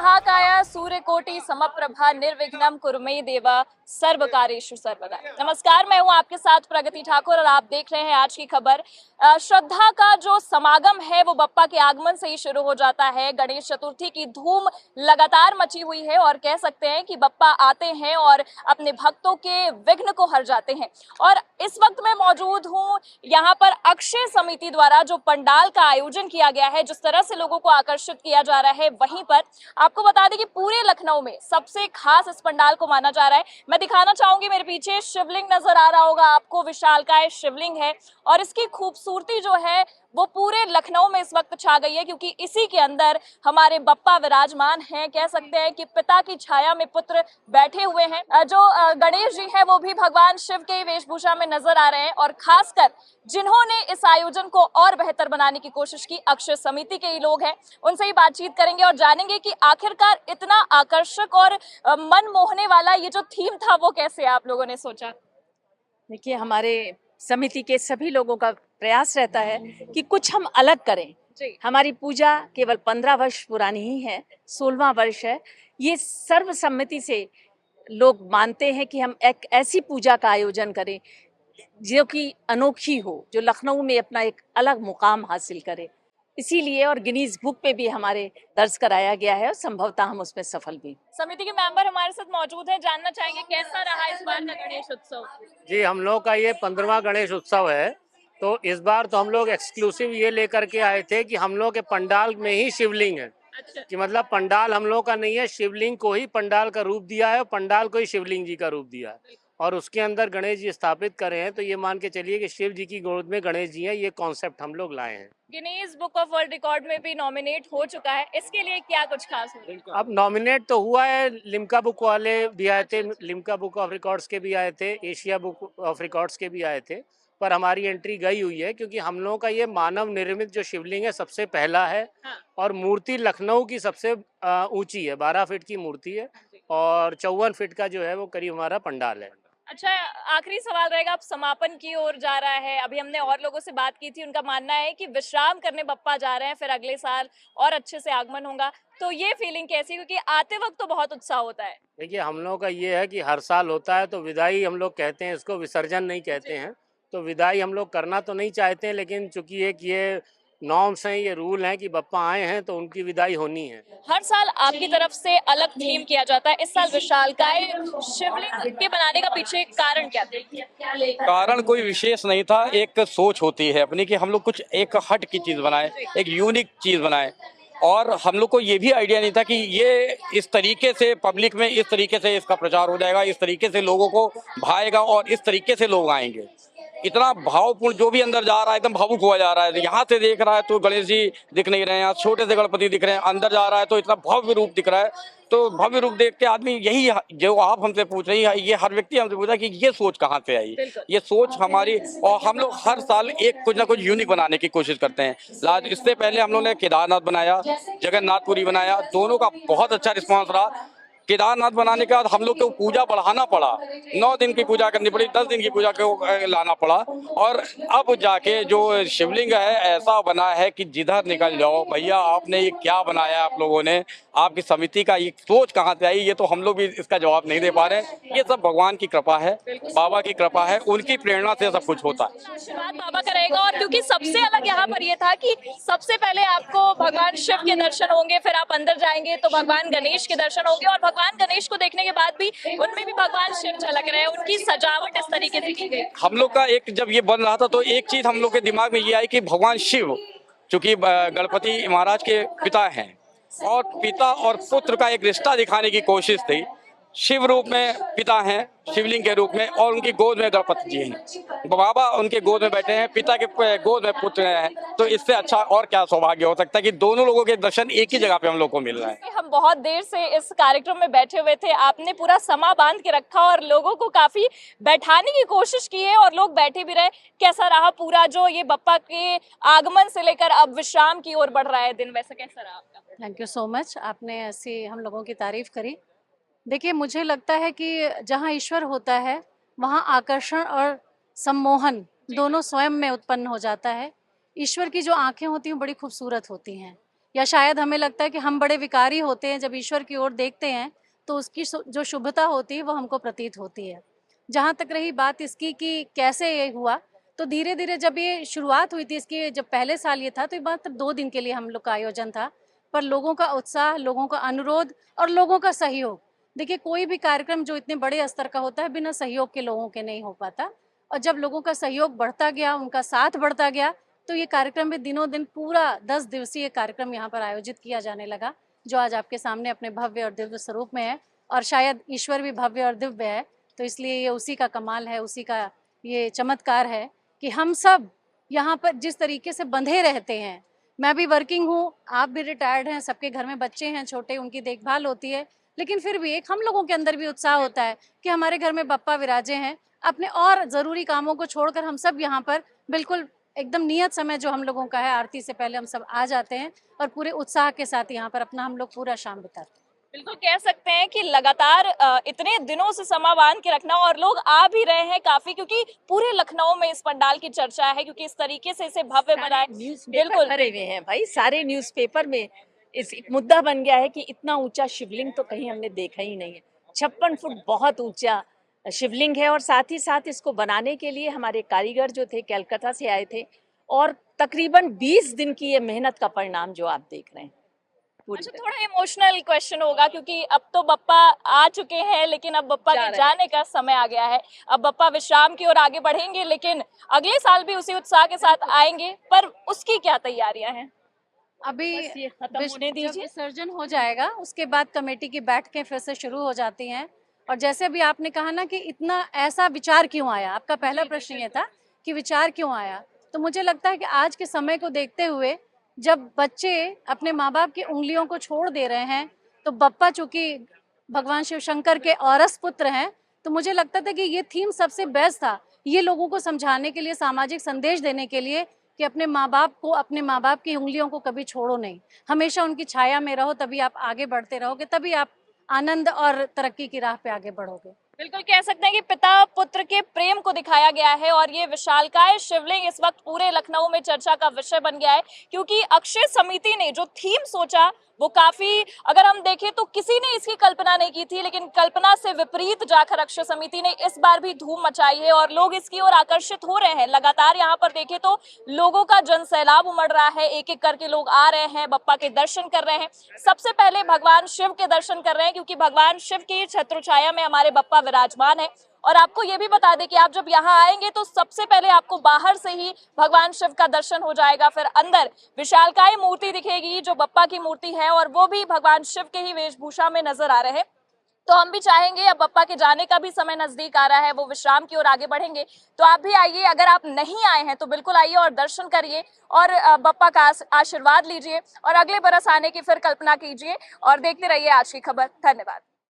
महाकाय सूर्यकोटि समप्रभा निर्विघ्नं कुरु मे देव सर्वकार्येषु सर्वदा। नमस्कार, मैं हूं आपके साथ प्रगति ठाकुर और आप देख रहे हैं आज की खबर। श्रद्धा का जो समागम है वो बप्पा के आगमन से ही शुरू हो जाता है। गणेश चतुर्थी की धूम लगातार मची हुई है और कह सकते हैं कि बप्पा आते हैं और अपने भक्तों के विघ्न को हर जाते हैं। और इस वक्त मैं मौजूद हूं यहाँ पर अक्षय समिति द्वारा जो पंडाल का आयोजन किया गया है, जिस तरह से लोगों को आकर्षित किया जा रहा है, वहीं पर आपको बता दें कि पूरे लखनऊ में सबसे खास इस पंडाल को माना जा रहा है। मैं दिखाना चाहूंगी, मेरे पीछे शिवलिंग नजर आ रहा होगा आपको, विशालकाय शिवलिंग है और इसकी खूबसूरती जो है वो पूरे लखनऊ में इस वक्त छा गई है, क्योंकि इसी के अंदर हमारे बप्पा विराजमान हैं। कह सकते हैं कि पिता की छाया में पुत्र बैठे हुए हैं। जो गणेश जी हैं वो भी भगवान शिव के वेशभूषा में नजर आ रहे हैं और खासकर जिन्होंने इस आयोजन को और बेहतर बनाने की कोशिश की, अक्षय समिति के ही लोग हैं। उनसे ही बातचीत करेंगे और जानेंगे कि आखिरकार इतना आकर्षक और मन मोहने वाला ये जो थीम था वो कैसे आप लोगों ने सोचा। देखिए, हमारे समिति के सभी लोगों का प्रयास रहता है कि कुछ हम अलग करें। हमारी पूजा केवल 15 वर्ष पुरानी ही है, 16वां वर्ष है। ये सर्वसम्मति से लोग मानते हैं कि हम एक ऐसी पूजा का आयोजन करें जो कि अनोखी हो, जो लखनऊ में अपना एक अलग मुकाम हासिल करे। इसीलिए और गिनीज बुक पे भी हमारे दर्ज कराया गया है और संभवतः हम उसमें सफल भी। समिति के मेंबर हमारे साथ मौजूद हैं, जानना चाहेंगे कैसा रहा इस बार का गणेश उत्सव। जी, हम लोग का ये 15वां गणेश उत्सव है। तो इस बार तो हम लोग एक्सक्लूसिव ये लेकर के आए थे कि हम लोग के पंडाल में ही शिवलिंग है। अच्छा। कि मतलब पंडाल हम लोग का नहीं है, शिवलिंग को ही पंडाल का रूप दिया है और पंडाल को ही शिवलिंग जी का रूप दिया है और उसके अंदर गणेश जी स्थापित करे हैं। तो ये मान के चलिए कि शिव जी की गोद में गणेश जी हैं। ये कॉन्सेप्ट हम लोग लाए हैं। Guinness book of world record में भी नॉमिनेट हो चुका है, इसके लिए क्या कुछ खास है? अब नॉमिनेट तो हुआ है, लिम्का बुक वाले भी आए थे, लिम्का बुक ऑफ रिकॉर्ड्स के भी आए थे, एशिया बुक ऑफ रिकॉर्ड्स के भी आए थे, पर हमारी एंट्री गई हुई है क्योंकि हम लोगों का ये मानव निर्मित जो शिवलिंग है सबसे पहला है। हाँ। और मूर्ति लखनऊ की सबसे ऊंची है, 12 फीट की मूर्ति है और 54 फीट का जो है वो करीब हमारा पंडाल है। अच्छा, आखिरी सवाल रहेगा, अब समापन की ओर जा रहा है। अभी हमने और लोगों से बात की थी, उनका मानना है कि विश्राम करने बप्पा जा रहे हैं, फिर अगले साल और अच्छे से आगमन होगा। तो ये फीलिंग कैसी, क्योंकि आते वक्त तो बहुत उत्साह होता है। देखिए, हम लोगों का ये है कि हर साल होता है तो विदाई हम लोग कहते हैं, इसको विसर्जन नहीं कहते हैं। तो विदाई हम लोग करना तो नहीं चाहते हैं, लेकिन चूंकि एक ये नॉर्म्स हैं, ये रूल हैं कि बप्पा आए हैं तो उनकी विदाई होनी है। हर साल आपकी तरफ से अलग थीम किया जाता है, इस साल विशालकाय शिवलिंग के बनाने का पीछे कारण क्या था? कारण कोई विशेष नहीं था, एक सोच होती है अपनी कि हम लोग कुछ एक हट की चीज बनाए, एक यूनिक चीज बनाए। और हम लोग को ये भी आइडिया नहीं था कि ये इस तरीके से पब्लिक में इस तरीके से इसका प्रचार हो जाएगा, इस तरीके से लोगों को भाएगा और इस तरीके से लोग आएंगे। इतना भावपूर्ण जो भी अंदर जा रहा है, एकदम भावुक हुआ जा रहा है। यहाँ से देख रहा है तो गणेश जी दिख नहीं रहे हैं, यहाँ छोटे से गणपति दिख रहे हैं, अंदर जा रहा है तो इतना भव्य रूप दिख रहा है। तो भव्य रूप देख के आदमी, यही जो आप हमसे पूछ रही है, ये हर व्यक्ति हमसे पूछा कि ये सोच कहाँ से आई। ये सोच हमारी, और हम लोग हर साल एक कुछ ना कुछ यूनिक बनाने की कोशिश करते हैं। इससे पहले हम लोग ने केदारनाथ बनाया, जगन्नाथपुरी बनाया, दोनों का बहुत अच्छा रिस्पॉन्स रहा। केदारनाथ बनाने के बाद हम लोग को पूजा बढ़ाना पड़ा, 9 दिन की पूजा करनी पड़ी, 10 दिन की पूजा को लाना पड़ा। और अब जाके जो शिवलिंग है ऐसा बना है कि जिधर निकल जाओ, भैया आपने ये क्या बनाया है, आप लोगों ने, आपकी समिति का ये सोच कहाँ से आई, ये तो हम लोग भी इसका जवाब नहीं दे पा रहे हैं। ये सब भगवान की कृपा है, बाबा की कृपा है, उनकी प्रेरणा से सब कुछ होता है। आशीर्वाद बाबा का रहेगा। और क्योंकि सबसे अलग यहाँ पर ये था कि सबसे पहले आपको भगवान शिव के दर्शन होंगे, फिर आप अंदर जाएंगे तो भगवान गणेश के दर्शन होंगे और भगवान गणेश को देखने के बाद भी उनमें भी भगवान शिव झलक रहे हैं। उनकी सजावट इस तरीके से की गई। हम लोग का एक, जब ये बन रहा था तो एक चीज हम लोग के दिमाग में ये आई कि भगवान शिव चूंकि गणपति महाराज के पिता हैं और पिता और पुत्र का एक रिश्ता दिखाने की कोशिश थी। शिव रूप में पिता हैं, शिवलिंग के रूप में, और उनकी गोद में गणपति जी हैं, बाबा उनके गोद में बैठे हैं, पिता के गोद में पुत्र हैं। तो इससे अच्छा और क्या सौभाग्य हो सकता है कि दोनों लोगों के दर्शन एक ही जगह पे हम लोग को मिल रहा है। हम बहुत देर से इस कार्यक्रम में बैठे हुए थे, आपने पूरा समा बांध के रखा और लोगों को काफी बैठाने की कोशिश की है और लोग बैठे भी रहे। कैसा रहा पूरा जो ये बप्पा के आगमन से लेकर अब विश्राम की ओर बढ़ रहा है दिन, वैसा कैसा रहा आपका? थैंक यू सो मच, आपने ऐसी हम लोगों की तारीफ करी। देखिए, मुझे लगता है कि जहाँ ईश्वर होता है वहाँ आकर्षण और सम्मोहन दोनों स्वयं में उत्पन्न हो जाता है। ईश्वर की जो आंखें होती हैं बड़ी खूबसूरत होती हैं, या शायद हमें लगता है कि हम बड़े विकारी होते हैं, जब ईश्वर की ओर देखते हैं तो उसकी जो शुभता होती है वो हमको प्रतीत होती है। जहाँ तक रही बात इसकी कि कैसे ये हुआ, तो धीरे धीरे जब ये शुरुआत हुई थी इसकी, जब पहले साल ये था तो ये मात्र 2 दिन के लिए हम लोग का आयोजन था, पर लोगों का उत्साह, लोगों का अनुरोध और लोगों का सहयोग, देखिए कोई भी कार्यक्रम जो इतने बड़े स्तर का होता है बिना सहयोग के लोगों के नहीं हो पाता। और जब लोगों का सहयोग बढ़ता गया, उनका साथ बढ़ता गया, तो ये कार्यक्रम भी दिनों दिन पूरा 10 दिवसीय कार्यक्रम यहाँ पर आयोजित किया जाने लगा, जो आज आपके सामने अपने भव्य और दिव्य स्वरूप में है। और शायद ईश्वर भी भव्य और दिव्य है, तो इसलिए ये उसी का कमाल है, उसी का ये चमत्कार है कि हम सब यहाँ पर जिस तरीके से बंधे रहते हैं। मैं भी वर्किंग हूँ, आप भी रिटायर्ड हैं, सबके घर में बच्चे हैं छोटे, उनकी देखभाल होती है, लेकिन फिर भी एक हम लोगों के अंदर भी उत्साह होता है कि हमारे घर में बप्पा विराजे हैं। अपने और ज़रूरी कामों को छोड़कर हम सब यहाँ पर बिल्कुल एकदम नियत समय जो हम लोगों का है, आरती से पहले हम सब आ जाते हैं और पूरे उत्साह के साथ यहाँ पर अपना हम लोग पूरा शाम बिताते हैं। बिल्कुल कह सकते हैं कि लगातार इतने दिनों से समा बांध के रखना, और लोग आ भी रहे हैं काफी, क्योंकि पूरे लखनऊ में इस पंडाल की चर्चा है, क्योंकि इस तरीके से इसे भव्य बनाए। बिल्कुल भरे हुए हैं भाई, सारे न्यूज़पेपर में इस एक मुद्दा बन गया है कि इतना ऊंचा शिवलिंग तो कहीं हमने देखा ही नहीं है। 56 फुट बहुत ऊंचा शिवलिंग है, और साथ ही साथ इसको बनाने के लिए हमारे कारीगर जो थे कलकत्ता से आए थे, और तकरीबन 20 दिन की ये मेहनत का परिणाम जो आप देख रहे हैं। अच्छा, थोड़ा इमोशनल क्वेश्चन होगा, क्योंकि अब तो बप्पा आ चुके हैं, लेकिन अब बप्पा के जाने का समय आ गया है। अब बप्पा विश्राम की ओर आगे बढ़ेंगे, लेकिन अगले साल भी उसी उत्साह के साथ आएंगे, पर उसकी क्या तैयारियां हैं? अभी खत्म होने जब दीजिए। विसर्जन हो जाएगा उसके बाद कमेटी की बैठकें फिर से शुरू हो जाती हैं। और जैसे अभी आपने कहा ना कि इतना ऐसा विचार क्यों आया, आपका पहला प्रश्न ये था कि विचार क्यों आया, तो मुझे लगता है कि आज के समय को देखते हुए जब बच्चे अपने माँ बाप की उंगलियों को छोड़ दे रहे हैं, तो बप्पा चूंकि भगवान शिव शंकर के औरस पुत्र हैं, तो मुझे लगता था कि ये थीम सबसे बेस्ट था, ये लोगों को समझाने के लिए, सामाजिक संदेश देने के लिए कि अपने माँ बाप को, अपने माँ बाप की उंगलियों को कभी छोड़ो नहीं, हमेशा उनकी छाया में रहो, तभी आप आगे बढ़ते रहोगे, तभी आप आनंद और तरक्की की राह पे आगे बढ़ोगे। बिल्कुल कह सकते हैं कि पिता पुत्र के प्रेम को दिखाया गया है, और ये विशालकाय शिवलिंग इस वक्त पूरे लखनऊ में चर्चा का विषय बन गया है, क्योंकि अक्षय समिति ने जो थीम सोचा वो काफी, अगर हम देखें तो किसी ने इसकी कल्पना नहीं की थी, लेकिन कल्पना से विपरीत जाकर अक्षय समिति ने इस बार भी धूम मचाई है, और लोग इसकी ओर आकर्षित हो रहे हैं। लगातार यहाँ पर देखें तो लोगों का जन सैलाब उमड़ रहा है, एक एक करके लोग आ रहे हैं, बप्पा के दर्शन कर रहे हैं। सबसे पहले भगवान शिव के दर्शन कर रहे हैं, क्योंकि भगवान शिव की छत्र छाया में हमारे बप्पा विराजमान है। और आपको ये भी बता दें कि आप जब यहाँ आएंगे तो सबसे पहले आपको बाहर से ही भगवान शिव का दर्शन हो जाएगा, फिर अंदर विशालकाय मूर्ति दिखेगी जो बप्पा की मूर्ति है, और वो भी भगवान शिव के ही वेशभूषा में नजर आ रहे हैं। तो हम भी चाहेंगे, अब बप्पा के जाने का भी समय नजदीक आ रहा है, वो विश्राम की ओर आगे बढ़ेंगे, तो आप भी आइए। अगर आप नहीं आए हैं तो बिल्कुल आइए और दर्शन करिए, और बप्पा का आशीर्वाद लीजिए, और अगले बरस आने की फिर कल्पना कीजिए। और देखते रहिए आज की खबर। धन्यवाद।